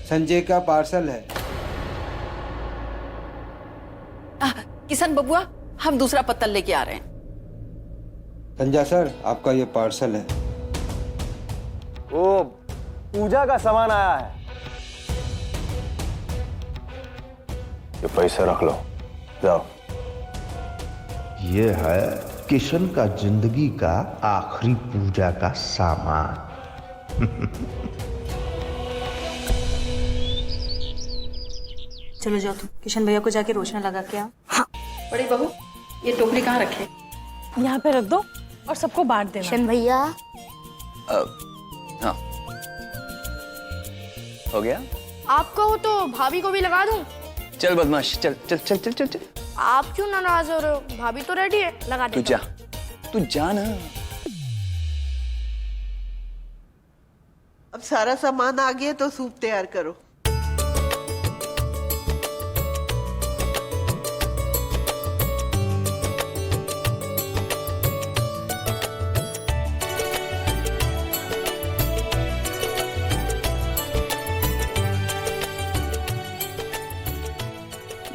संजय का पार्सल है। किशन बबुआ, हम दूसरा पत्तल लेके आ रहे हैं। संजय सर, आपका ये पार्सल है। वो पूजा का सामान आया है। ये पैसे रख लो, जाओ। ये है किशन का जिंदगी का आखिरी पूजा का सामान। चलो जाओ तुम किशन भैया को जाके रोशना लगा के आओ। हाँ बड़ी बहू, ये टोकरी कहाँ रखे? यहाँ पे रख दो और सबको बांट देना। किशन भैया, हाँ हो गया। आपको हो तो भाभी को भी लगा दूं? चल बदमाश, चल चल चल चल चल चल। आप क्यों नाराज हो रहे हो? भाभी तो रेडी है, लगा तू देता जा, तू जा ना। अब सारा सामान आ गया तो सूप तैयार करो।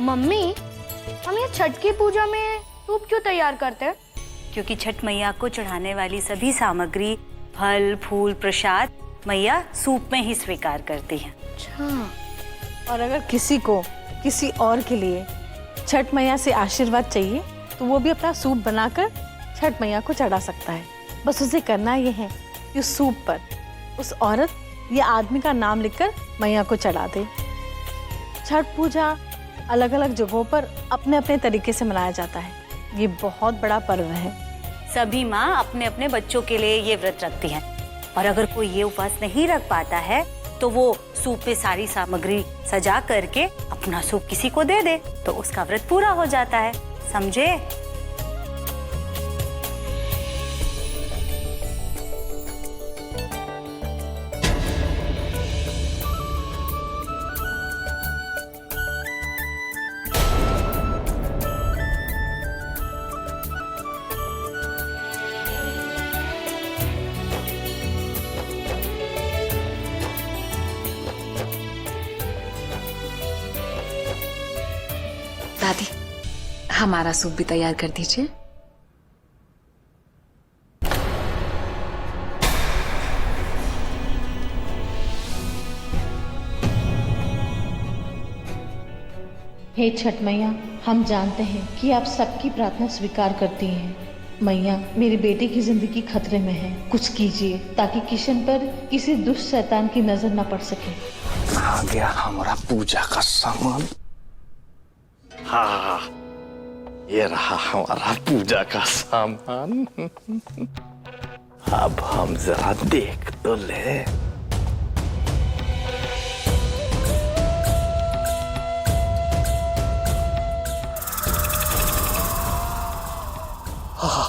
मम्मी, हम ये छठ की पूजा में सूप क्यों तैयार करते हैं? क्योंकि छठ मैया को चढ़ाने वाली सभी सामग्री, फल, फूल, प्रसाद मैया सूप में ही स्वीकार करती हैं। अच्छा। और अगर किसी को किसी और के लिए छठ मैया से आशीर्वाद चाहिए तो वो भी अपना सूप बनाकर छठ मैया को चढ़ा सकता है। बस उसे करना ये है कि उस सूप पर उस औरत या आदमी का नाम लिखकर मैया को चढ़ा दे। छठ पूजा अलग अलग जगहों पर अपने अपने तरीके से मनाया जाता है। ये बहुत बड़ा पर्व है। सभी माँ अपने अपने बच्चों के लिए ये व्रत रखती हैं। और अगर कोई ये उपवास नहीं रख पाता है तो वो सूप पे सारी सामग्री सजा करके अपना सूप किसी को दे दे तो उसका व्रत पूरा हो जाता है। समझे? दादी, हमारा सूप भी तैयार कर दीजिए। हे छठ मैया, हम जानते हैं कि आप सबकी प्रार्थना स्वीकार करती हैं। मैया, मेरे बेटे की जिंदगी खतरे में है, कुछ कीजिए ताकि किशन पर किसी दुष्ट शैतान की नजर न पड़ सके। आ गया हमारा पूजा का सामान। हाँ, ये रहा हमारा पूजा का सामान। अब हम जरा देख तो ले। हाँ,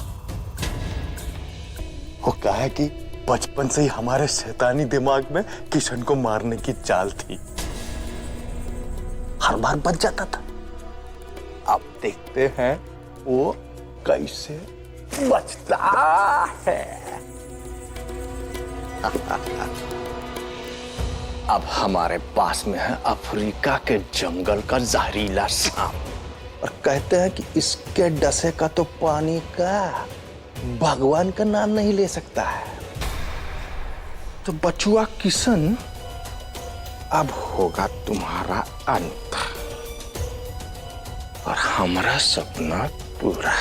वो क्या है कि बचपन से ही हमारे शैतानी दिमाग में किशन को मारने की चाल थी। हर बार बच जाता था। अब देखते हैं वो कैसे बचता है। अब हमारे पास में है अफ्रीका के जंगल का जहरीला सांप और कहते हैं कि इसके डसे का तो पानी का भगवान का नाम नहीं ले सकता है। तो बचुआ किशन, अब होगा तुम्हारा अंत और हमारा सपना पूरा।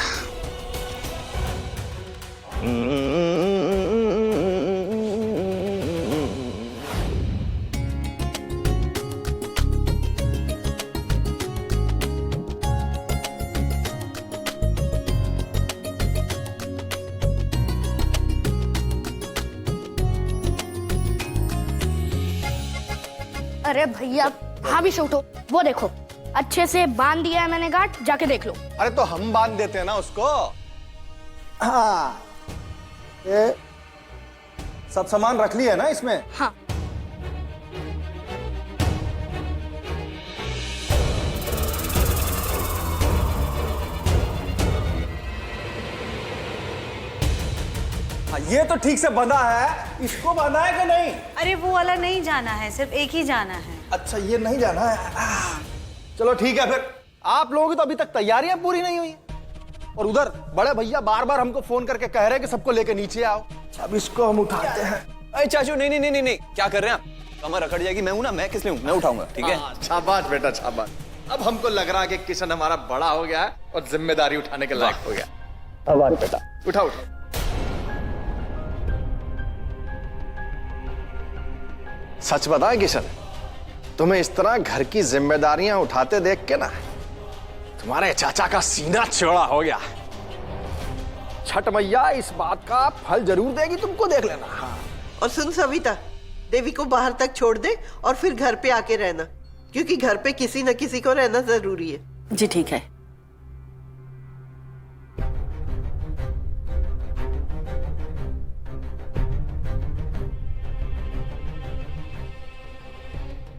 अरे भैया, भाभी से उठो, वो देखो अच्छे से बांध दिया है मैंने गांठ, जाके देख लो। अरे तो हम बांध देते हैं ना उसको। हाँ, ये सब सामान रख लिया है ना इसमें? हाँ। ये तो ठीक से बंधा है, इसको बांधा है कि नहीं? अरे वो वाला नहीं जाना है, सिर्फ एक ही जाना है। अच्छा ये नहीं जाना है। चलो ठीक है फिर, आप लोगों की तो अभी तक तैयारियां पूरी नहीं हुई और उधर बड़े भैया बार बार हमको फोन करके कह रहे हैं कि सबको लेके नीचे आओ। अब इसको हम उठाते हैं। अरे चाचू नहीं नहीं नहीं नहीं नहीं, क्या कर रहे हैं आप? कमर अकड़ जाएगी। मैं हूं ना, मैं किस लिए हूं, मैं उठाऊंगा। ठीक है शाबाश बेटा शाबाश। अब हमको लग रहा है कि किशन हमारा बड़ा हो गया है और जिम्मेदारी उठाने के लायक हो गया। अब आ बेटा, उठाओ उठाओ। सच बताएं किशन, तुम्हें इस तरह घर की जिम्मेदारियां उठाते देख के ना तुम्हारे चाचा का सीना चौड़ा हो गया। छठ मैया इस बात का फल जरूर देगी, तुमको देख लेना। हाँ। और सुन सविता, देवी को बाहर तक छोड़ दे और फिर घर पे आके रहना, क्योंकि घर पे किसी न किसी को रहना जरूरी है। जी ठीक है।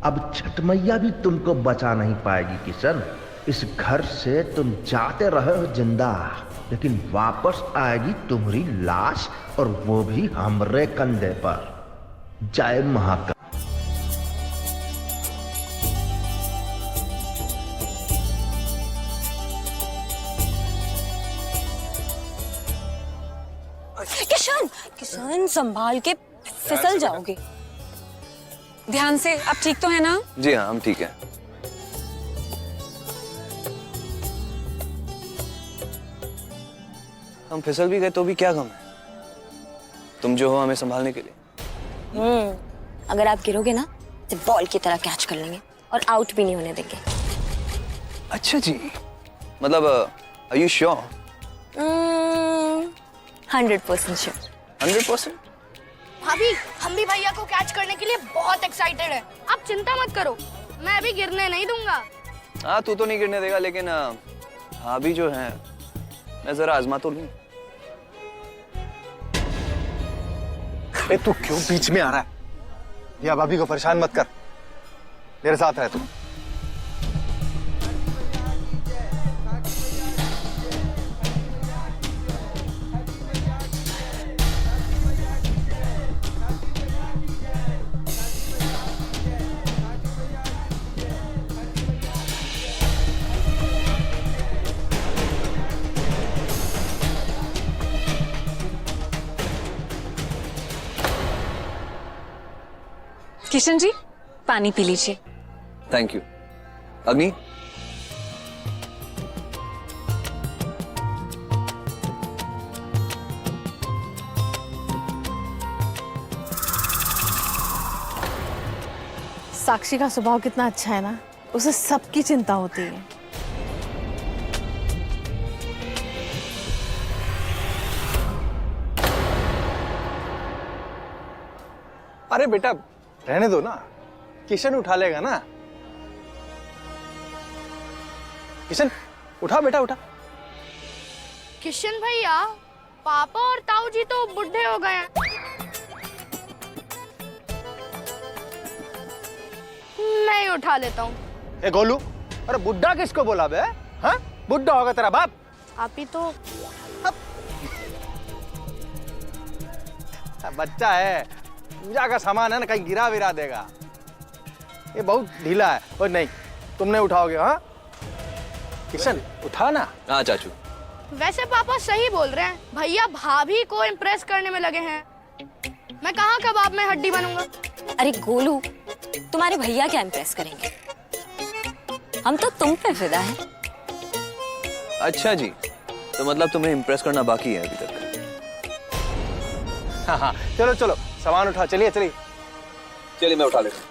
अब छठ मैया भी तुमको बचा नहीं पाएगी किशन। इस घर से तुम जाते रहे हो जिंदा, लेकिन वापस आएगी तुम्हारी लाश, और वो भी हमरे कंधे पर। जय महाकाल। किशन किशन संभाल के, फिसल जाओगे। ध्यान से। आप ठीक तो है ना? जी हाँ, हम ठीक है। हम फिसल भी गए तो भी क्या गम है, तुम जो हो हमें संभालने के लिए। अगर आप गिरोगे ना तो बॉल की तरह कैच कर लेंगे और आउट भी नहीं होने देंगे। अच्छा जी, मतलब आर यू श्योर? 100% श्योर। 100%? भाभी, हम भी भैया को कैच करने के लिए बहुत एक्साइटेड है। आप चिंता मत करो, मैं भी गिरने नहीं दूंगा। हाँ तू तो नहीं गिरने देगा, लेकिन भाभी जो है, मैं जरा आजमा तो लूं। ए तू क्यों बीच में आ रहा है? या भाभी को परेशान मत कर, मेरे साथ रह तू। किशन जी, पानी पी लीजिए। Thank you. अग्नि, साक्षी का स्वभाव कितना अच्छा है ना, उसे सबकी चिंता होती है। अरे बेटा रहने दो ना, किशन उठा लेगा ना। किशन उठा बेटा, उठा। किशन भैया, पापा और ताऊ जी तो बुढ़े हो गए हैं। मैं ही उठा लेता हूँ। ए गोलू, अरे बुड्ढा किसको बोला बे? हाँ, बुड्ढा होगा तेरा बाप। आप ही तो। बच्चा है, पूजा का सामान है ना, कहीं गिरा विरा देगा। ये बहुत ढीला है। और नहीं, तुम नहीं उठाओगे? हाँ किशन उठा ना। हाँ चाचू। वैसे पापा सही बोल रहे हैं, भैया भाभी को इम्प्रेस करने में लगे हैं। मैं कहाँ कबाब में हड्डी बनूंगा। अरे गोलू, तुम्हारे भैया क्या इम्प्रेस करेंगे, हम तो तुम पे फिदा है। अच्छा जी, तो मतलब तुम्हें इम्प्रेस करना बाकी है अभी तक? हाँ हाँ, चलो चलो सामान उठा, चलिए चलिए। चलिए मैं उठा लेता हूँ।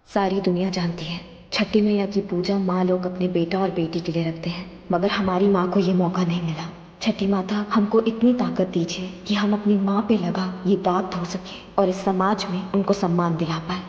सारी दुनिया जानती है छठी मैया की पूजा माँ लोग अपने बेटा और बेटी के लिए रखते हैं, मगर हमारी माँ को ये मौका नहीं मिला। छठी माता हमको इतनी ताकत दीजिए कि हम अपनी माँ पे लगा ये बात धो सके और इस समाज में उनको सम्मान दिला पाए।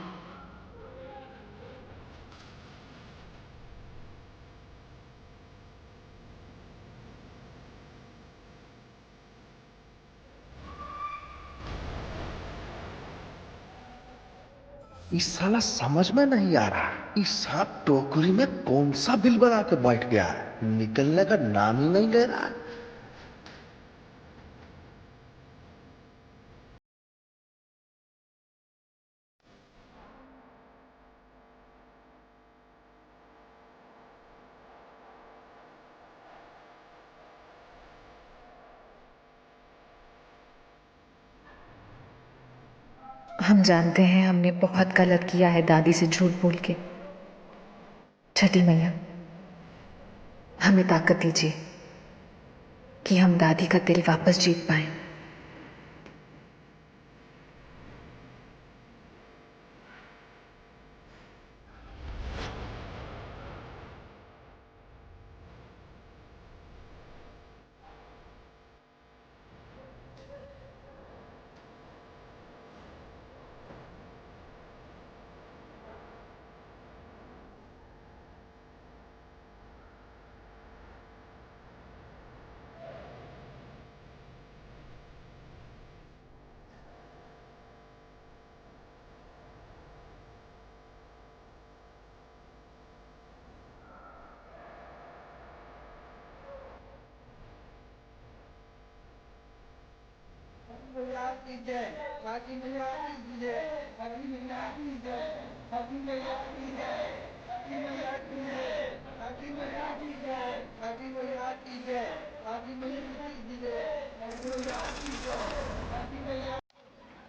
इस साला समझ में नहीं आ रहा, इस सांप टोकरी में कौन सा बिल बना के बैठ गया है, निकलने का नाम ही नहीं ले रहा है। हम जानते हैं हमने बहुत गलत किया है दादी से झूठ बोल के। छठी मैया, हमें ताकत दीजिए कि हम दादी का दिल वापस जीत पाएं।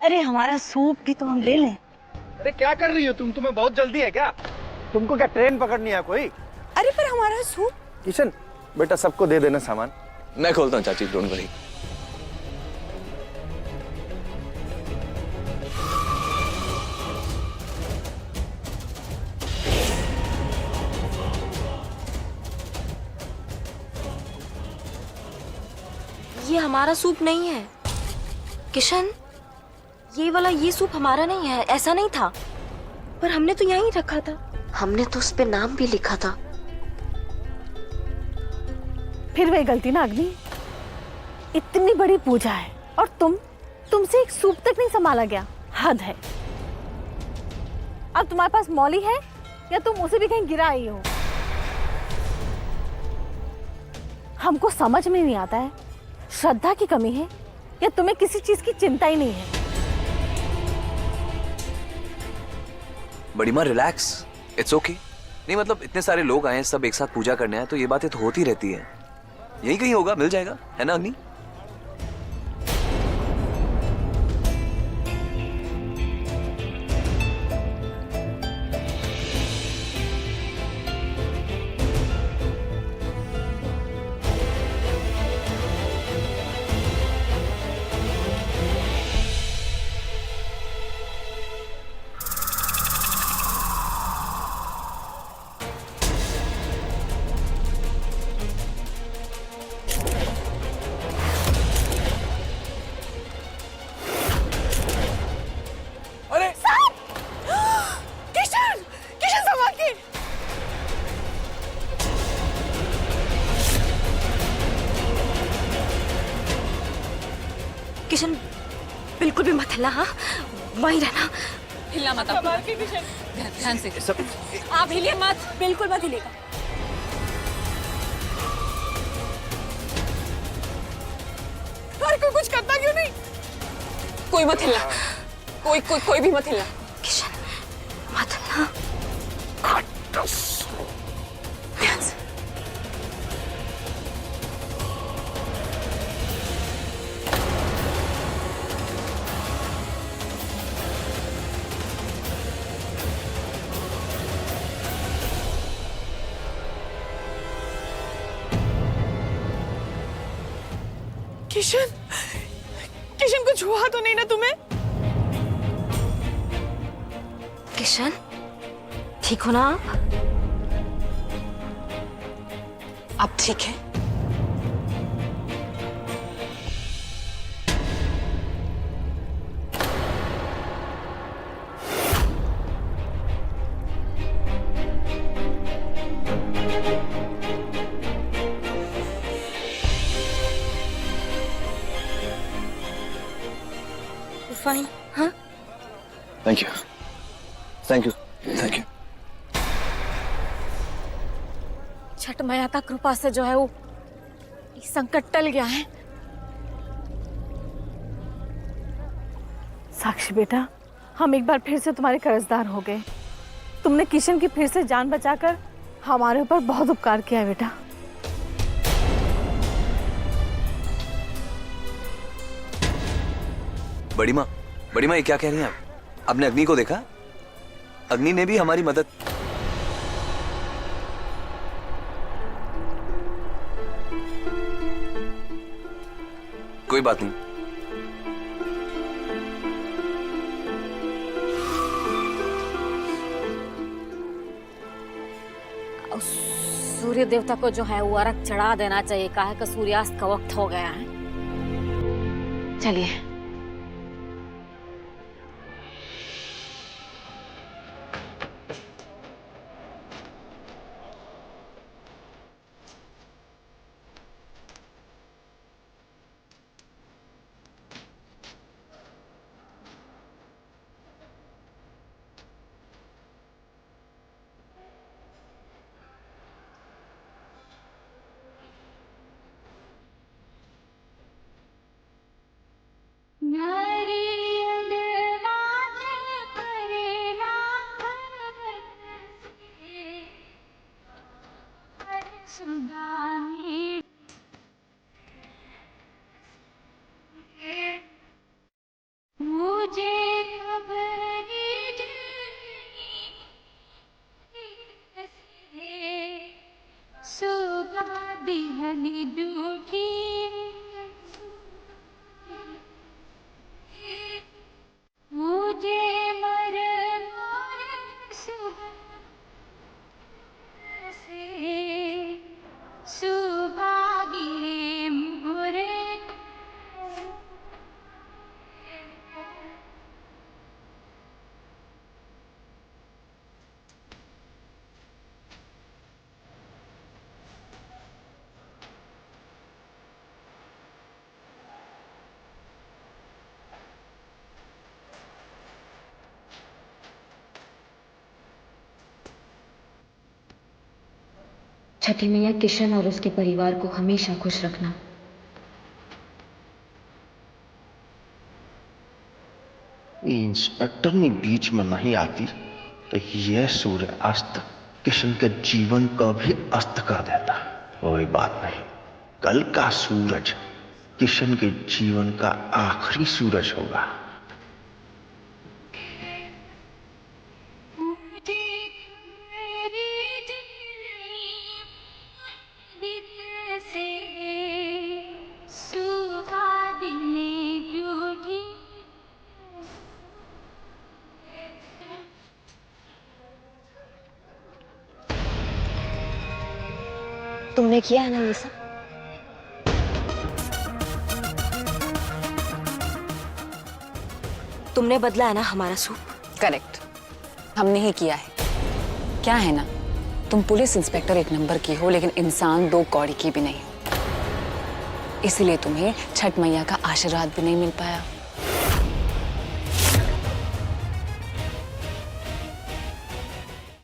अरे हमारा सूप भी तो हम ले लें। अरे क्या कर रही हो तुम? तुम्हें बहुत जल्दी है क्या? तुमको क्या ट्रेन पकड़नी है कोई? अरे पर हमारा सूप। किशन बेटा सबको दे देना सामान। मैं खोलता हूँ चाची, डोंट वरी। ये हमारा सूप नहीं है किशन, ये सूप हमारा नहीं है, ऐसा नहीं था। पर हमने तो यहीं रखा था, हमने तो उस पे नाम भी लिखा था। फिर वही गलती ना अग्नि, इतनी बड़ी पूजा है और तुमसे एक सूप तक नहीं संभाला गया, हद है। अब तुम्हारे पास मौली है या तुम उसे भी कहीं गिरा आई हो? हमको समझ में नहीं आता है, श्रद्धा की कमी है या तुम्हें किसी चीज की चिंता ही नहीं है? बड़ी माँ रिलैक्स, इट्स ओके। नहीं मतलब इतने सारे लोग आए हैं, सब एक साथ पूजा करने आए, तो ये बातें तो होती रहती है। यही कहीं होगा, मिल जाएगा, है ना अग्नि? किशन बिल्कुल भी मत हिलना, हाँ वहीं रहना। हिलना मत, ध्यान से। आप हिलिए मत, बिल्कुल मत हिलिएगा। अरे कोई कुछ करता क्यों नहीं? कोई मत हिलना, कोई भी मत हिलना। किशन मत हिलना, ध्यान से। किशन कुछ हुआ तो नहीं ना तुम्हें? किशन ठीक हो ना आप ठीक है? फाइन? हाँ, thank you, thank you, thank you. Chhath मैया का कृपा से जो है वो संकट टल गया है। साक्षी बेटा, हम एक बार फिर से तुम्हारे कर्जदार हो गए। तुमने किशन की फिर से जान बचाकर हमारे ऊपर बहुत उपकार किया है बेटा। बड़ी माँ, ये क्या कह रही हैं आप? आपने अग्नि को देखा? अग्नि ने भी हमारी मदद। कोई बात नहीं। सूर्य देवता को जो है वो अर्घ चढ़ा देना चाहिए, काहे का सूर्यास्त का वक्त हो गया है। चलिए। छठी मैया किशन और उसके परिवार को हमेशा खुश रखना। इंस्पेक्टर ने बीच में नहीं आती तो यह सूर्य अस्त किशन के जीवन को भी अस्त कर देता। कोई बात नहीं, कल का सूरज किशन के जीवन का आखिरी सूरज होगा। तुमने किया है ना ये सब? तुमने बदला है ना हमारा सूप? करेक्ट, हमने ही किया है। क्या है ना, तुम पुलिस इंस्पेक्टर एक नंबर की हो, लेकिन इंसान दो कौड़ी की भी नहीं हो। इसलिए तुम्हें छठ मैया का आशीर्वाद भी नहीं मिल पाया।